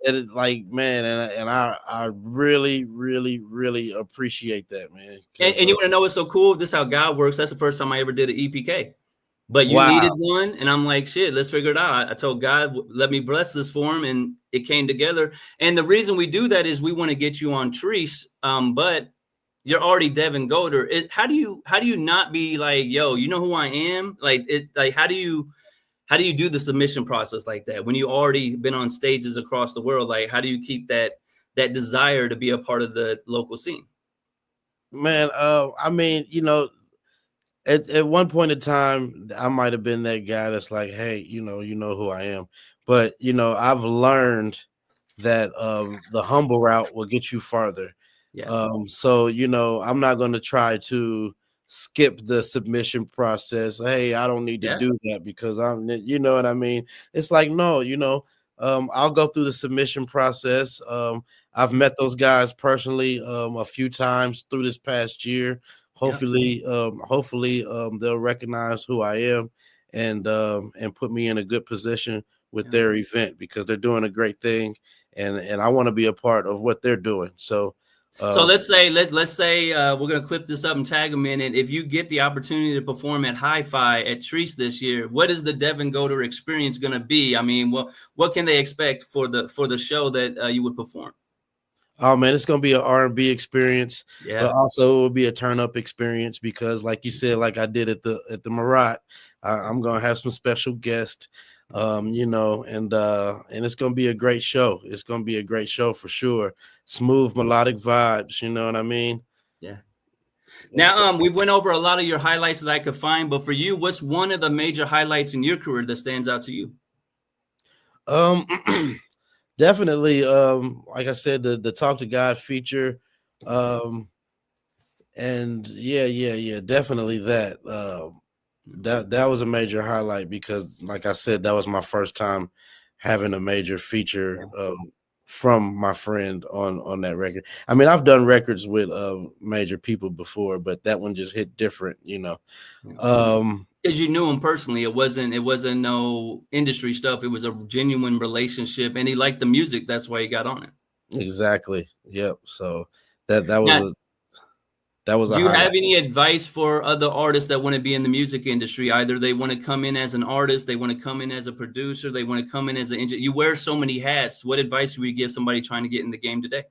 Speaker 2: It's like, man, and I really, really, really appreciate that, man.
Speaker 1: And you want to know what's so cool? This is how God works. That's the first time I ever did an EPK. but you needed
Speaker 2: Wow.
Speaker 1: one. And I'm like, shit, let's figure it out. I told God, let me bless this for him. And it came together. And the reason we do that is we want to get you on Treese. But you're already Devon Golder. How do you not be like, yo, you know who I am? Like how do you do the submission process like that when you already been on stages across the world? Like, how do you keep that desire to be a part of the local scene?
Speaker 2: Man, I mean, at one point in time, I might have been that guy that's like, hey, you know who I am. But I've learned that the humble route will get you farther.
Speaker 1: Yeah,
Speaker 2: So I'm not going to try to skip the submission process. Hey, I don't need to
Speaker 1: yeah,
Speaker 2: do that because you know what I mean? It's like, no, I'll go through the submission process. I've met those guys personally a few times through this past year.
Speaker 1: yeah,
Speaker 2: Hopefully, they'll recognize who I am and put me in a good position with
Speaker 1: yeah.
Speaker 2: their event because they're doing a great thing, and I want to be a part of what they're doing. So,
Speaker 1: So
Speaker 2: uh,
Speaker 1: let's say we're gonna clip this up and tag them in. And if you get the opportunity to perform at Hi-Fi at Treese this year, what is the Devon Golder experience gonna be? I mean, what can they expect for the show that you would perform?
Speaker 2: oh man, it's gonna be an R&B experience, but
Speaker 1: Yeah,
Speaker 2: also it will be a turn up experience because, like you said, like I did at the Marat, I'm gonna have some special guests, and it's gonna be a great show. It's gonna be a great show for sure. Smooth melodic vibes, you know what I mean?
Speaker 1: yeah.
Speaker 2: And so,
Speaker 1: Now, we went over a lot of your highlights that I could find, but for you, what's one of the major highlights in your career that stands out to you?
Speaker 2: um, definitely, like I said, the Talk to God feature,
Speaker 1: Okay.
Speaker 2: um, and yeah, definitely that. That was a major highlight because, like I said, that was my first time having a major feature
Speaker 1: Yeah.
Speaker 2: from my friend on that record. I mean, I've done records with major people before, but that one just hit different.
Speaker 1: Yeah.
Speaker 2: Um,
Speaker 1: Because you knew him personally. It wasn't no industry stuff. It was a genuine relationship, and he liked the music. That's why he got on it.
Speaker 2: exactly. Yep. So that was
Speaker 1: Now,
Speaker 2: a
Speaker 1: do you
Speaker 2: highlight.
Speaker 1: have any advice for other artists that want to be in the music industry? Either they want to come in as an artist, they want to come in as a producer, they want to come in as an engineer. You wear so many hats. What advice would you give somebody trying to get in the game today?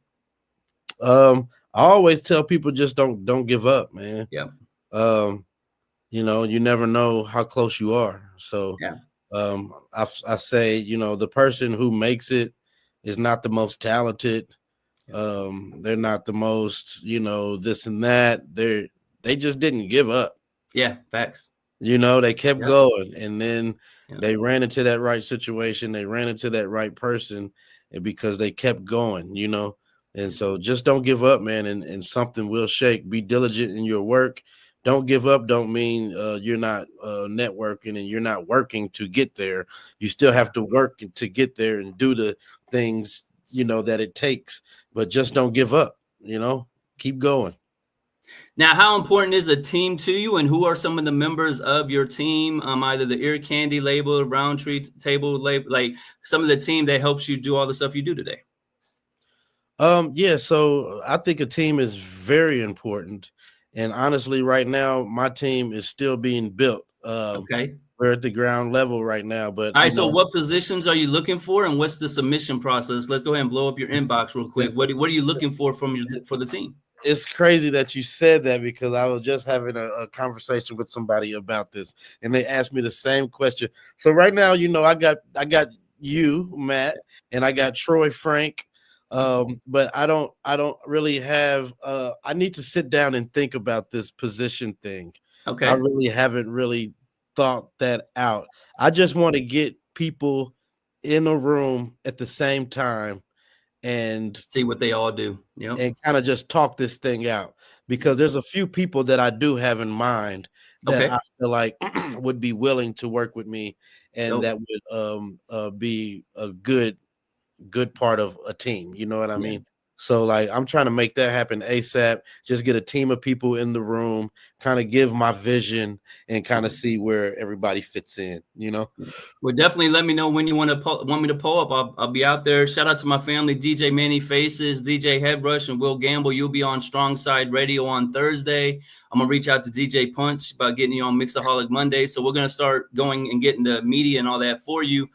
Speaker 2: I always tell people just don't give up, man.
Speaker 1: Yeah,
Speaker 2: Um, you never know how close you are. So
Speaker 1: yeah,
Speaker 2: I say, the person who makes it is not the most talented.
Speaker 1: yeah,
Speaker 2: They're not the most, this and that. They just didn't give up.
Speaker 1: yeah. Facts.
Speaker 2: They kept
Speaker 1: Yeah,
Speaker 2: going, and then
Speaker 1: yeah,
Speaker 2: they ran into that right situation. They ran into that right person, and because they kept going. And
Speaker 1: yeah,
Speaker 2: so just don't give up, man, and something will shake. Be diligent in your work. Don't give up. Don't mean you're not networking and you're not working to get there. You still
Speaker 1: yeah.
Speaker 2: have to work to get there and do the things that it takes. But just don't give up. Keep going.
Speaker 1: Now, how important is a team to you, and who are some of the members of your team? Either the Ear Candy label, Roundtree Table label, like some of the team that helps you do all the stuff you do today.
Speaker 2: Yeah, so I think a team is very important. And honestly, right now, my team is still being built.
Speaker 1: Okay.
Speaker 2: We're at the ground level right now, but
Speaker 1: All right. So, what positions are you looking for, and what's the submission process? Let's go ahead and blow up your
Speaker 2: it's
Speaker 1: inbox real quick.
Speaker 2: it's
Speaker 1: What are you looking for for the team?
Speaker 2: it's crazy that you said that because I was just having a conversation with somebody about this, and they asked me the same question. So right now, I got you, Matt, and I got Troy Frank. But I don't really have I need to sit down and think about this position thing. I
Speaker 1: Okay.
Speaker 2: really haven't really thought that out. I just want to get people in a room at the same time and
Speaker 1: See what they all do. Yep.
Speaker 2: kind of just talk this thing out
Speaker 1: Yep.
Speaker 2: because there's a few people that I do have in mind that
Speaker 1: Okay.
Speaker 2: I feel like would be willing to work with me and
Speaker 1: Dope.
Speaker 2: that would be a good part of a team. You know what I
Speaker 1: Yeah.
Speaker 2: mean? So like I'm trying to make that happen ASAP. Just get a team of people in the room, kind of give my vision and kind of see where everybody fits in, you know.
Speaker 1: Well, definitely let me know when you want me to pull up. I'll be out there. Shout out to my family, DJ Manny Faces, DJ Headrush, and Will Gamble. You'll be on Strong Side Radio on Thursday. I'm gonna reach out to DJ Punch about getting you on Mixaholic Monday. So we're gonna start going and getting the media and all that for you.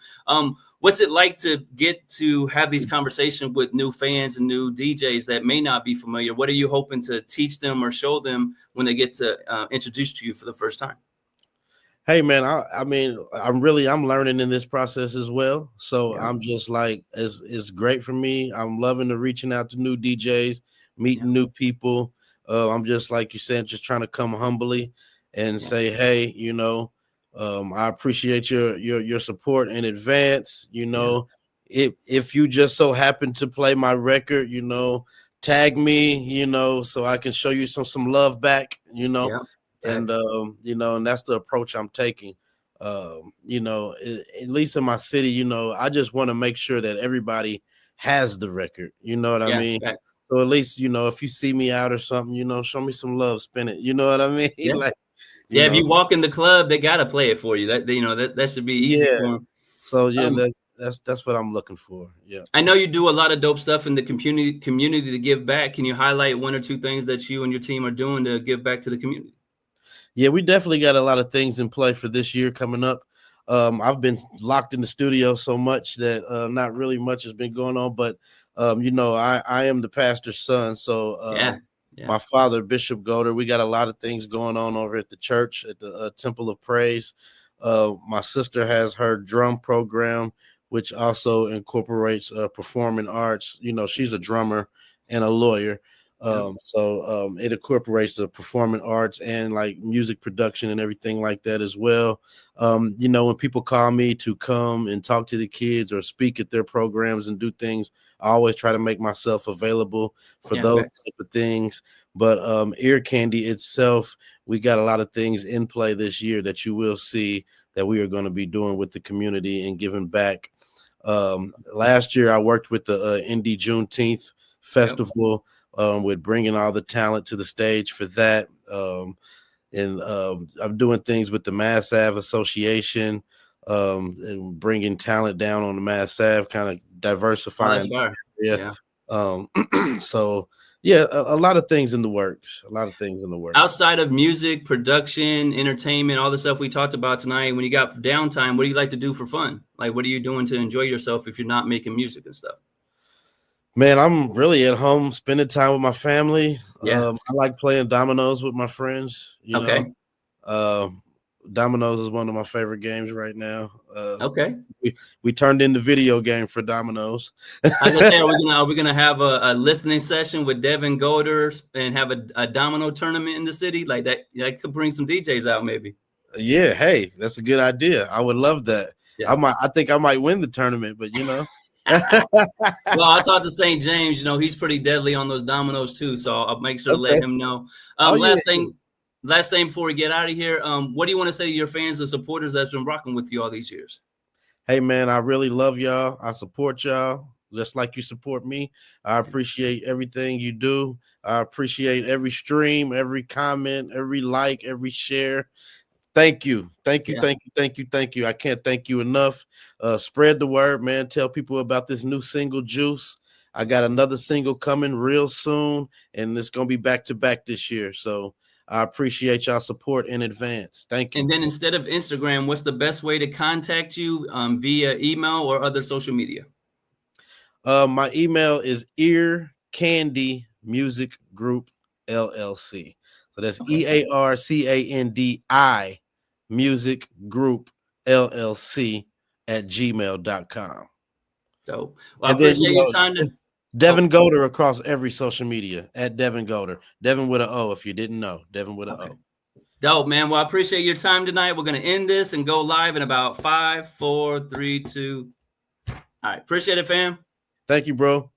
Speaker 1: What's it like to get to have these conversations with new fans and new DJs that may not be familiar? What are you hoping to teach them or show them when they get to introduce to you for the first time?
Speaker 2: Hey man, I mean, I'm learning in this process as well. So
Speaker 1: Yeah.
Speaker 2: I'm just like, it's great for me. I'm loving the reaching out to new DJs, meeting new people. I'm just like you said, just trying to come humbly and say, hey, you know, I appreciate your support in advance. You know, if you just so happen to play my record, you know, tag me, you know, so I can show you some love back, you know.
Speaker 1: Yeah.
Speaker 2: And you know, and that's the approach I'm taking. You know, at least in my city, you know, I just want to make sure that everybody has the record. You know what I mean?
Speaker 1: Facts.
Speaker 2: So at least, you know, if you see me out or something, you know, show me some love, spin it. You know what I mean?
Speaker 1: Yeah.
Speaker 2: Like,
Speaker 1: if you walk in the club, they gotta play it for you. That you know that should be easy for them.
Speaker 2: So yeah, that's what I'm looking for. Yeah.
Speaker 1: I know you do a lot of dope stuff in the community to give back. Can you highlight one or two things that you and your team are doing to give back to the community?
Speaker 2: Yeah, we definitely got a lot of things in play for this year coming up. I've been locked in the studio so much that not really much has been going on, but you know, I am the pastor's son. So my father, Bishop Golder, we got a lot of things going on over at the church, at the Temple of Praise. My sister has her drum program, which also incorporates performing arts. You know, she's a drummer and a lawyer. So it incorporates the performing arts and like music production and everything like that as well. You know, when people call me to come and talk to the kids or speak at their programs and do things, I always try to make myself available for those type of things. But Ear Candy itself, we got a lot of things in play this year that you will see that we are going to be doing with the community and giving back. Last year, I worked with the Indie Juneteenth Festival. With bringing all the talent to the stage for that. And I'm doing things with the Mass Ave Association and bringing talent down on the Mass Ave, kind of diversifying. So, yeah, a lot of things in the works.
Speaker 1: Outside of music, production, entertainment, all the stuff we talked about tonight, when you got downtime, what do you like to do for fun? Like, what are you doing to enjoy yourself if you're not making music and stuff?
Speaker 2: Man, I'm really at home spending time with my family. I like playing dominoes with my friends. You know, dominoes is one of my favorite games right now. We turned in the video game for dominoes.
Speaker 1: I was gonna say, are we gonna have a listening session with Devon Golder and have a domino tournament in the city like that? That could bring some DJs out, maybe.
Speaker 2: Yeah, hey, that's a good idea. I would love that. I think I might win the tournament, but you know.
Speaker 1: Well, I talked to St. James. You know, he's pretty deadly on those dominoes too. So I'll make sure to let him know. Last thing before we get out of here, what do you want to say to your fans and supporters that's been rocking with you all these years?
Speaker 2: Hey man, I really love y'all. I support y'all just like you support me. I appreciate everything you do. I appreciate every stream, every comment, every like, every share. Thank you. I can't thank you enough. Spread the word, man. Tell people about this new single, Juice. I got another single coming real soon, and it's going to be back to back this year. So I appreciate y'all support in advance. Thank you.
Speaker 1: And then instead of Instagram, what's the best way to contact you via email or other social media?
Speaker 2: My email is Ear Candy Music Group LLC. So that's EARCANDI Music Group LLC @gmail.com.
Speaker 1: So I appreciate your time.
Speaker 2: Devon Golder across every social media @Devon Golder. Devon with an O if you didn't know. Devon with an O.
Speaker 1: Dope, man. Well, I appreciate your time tonight. We're going to end this and go live in about 5, 4, 3, 2. All right. Appreciate it, fam.
Speaker 2: Thank you, bro.